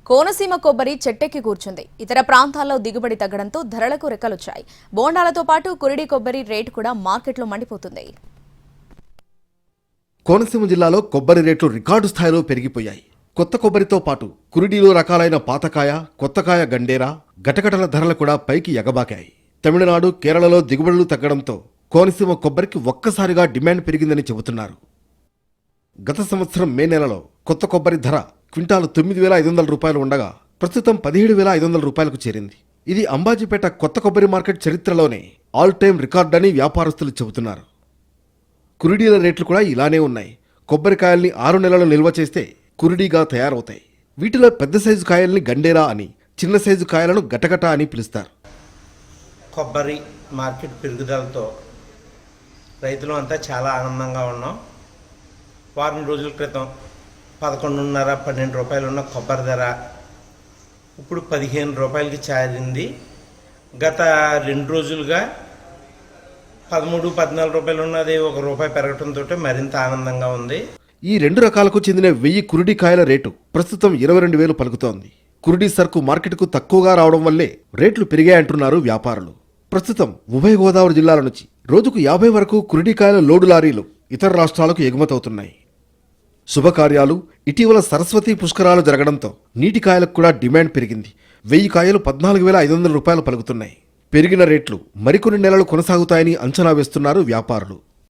కోనసీమ కొబ్బరి చెట్టెక్కి కూర్చుంది. ఇతర ప్రాంతాల్లో దిగుబడి తగ్గడంతో ధరలకు రెక్కలొచ్చాయి. బోండాలతో పాటు కురిడి కొబ్బరి రేటు కూడా మార్కెట్లో మండిపోతుంది. కోనసీమ జిల్లాలో కొబ్బరి రేట్లు రికార్డు స్థాయిలో పెరిగిపోయాయి. కొత్త కొబ్బరితో పాటు కురిడిలో రకాలైన పాతకాయ, కొత్తకాయ గండేరా, గటగటల ధరలు కూడా పైకి ఎగబాకాయి. తమిళనాడు, కేరళలో దిగుబడులు తగ్గడంతో కోనసీమ కొబ్బరికి ఒక్కసారిగా డిమాండ్ పెరిగిందని చెబుతున్నారు. గత సంవత్సరం మే నెలలో కొత్త కొబ్బరి ధర క్వింటాలు 9,500 రూపాయలు ఉండగా ప్రస్తుతం 17,500 రూపాయలకు చేరింది. ఇది అంబాజీపేట కొత్త కొబ్బరి మార్కెట్ చరిత్రలోనే ఆల్ టైమ్ రికార్డని వ్యాపారస్తులు చెబుతున్నారు. కురిడీల రేట్లు కూడా ఇలానే ఉన్నాయి. కొబ్బరికాయల్ని 6 నెలలు నిల్వ చేస్తే కురిడీగా తయారవుతాయి. వీటిలో పెద్ద సైజు కాయల్ని గండేరా అని, చిన్న సైజు కాయలను గటగట అని పిలుస్తారు. కొబ్బరి మార్కెట్ పెరుగుదలతో రైతులు అంతా చాలా ఆనందంగా ఉన్నాం. వారం రోజుల క్రితం 11.5-12 రూపాయలు ఉన్న కొబ్బరి ధర ఇప్పుడు 15 రూపాయలకి చేరింది. గత 2 రోజులుగా 13-14 రూపాయలు ఉన్నది, 1 రూపాయి పెరగడంతో మరింత ఆనందంగా ఉంది. ఈ 2 రకాలకు చెందిన 1000 కురిడి కాయల రేటు ప్రస్తుతం 22,000 పలుకుతోంది. కురిడి సరుకు మార్కెట్కు తక్కువగా రావడం వల్లే రేట్లు పెరిగాయంటున్నారు వ్యాపారులు. ప్రస్తుతం ఉభయ గోదావరి జిల్లాల నుంచి రోజుకు 50 వరకు కురిడికాయల లోడు లారీలు ఇతర రాష్ట్రాలకు ఎగుమతవుతున్నాయి. శుభకార్యాలు, ఇటీవల సరస్వతి పుష్కరాలు జరగడంతో నీటి కాయలకు కూడా డిమాండ్ పెరిగింది. 1000 కాయలు 14,500 రూపాయలు పలుకుతున్నాయి. పెరిగిన రేట్లు మరికొన్ని నెలలు కొనసాగుతాయని అంచనా వేస్తున్నారు వ్యాపారులు.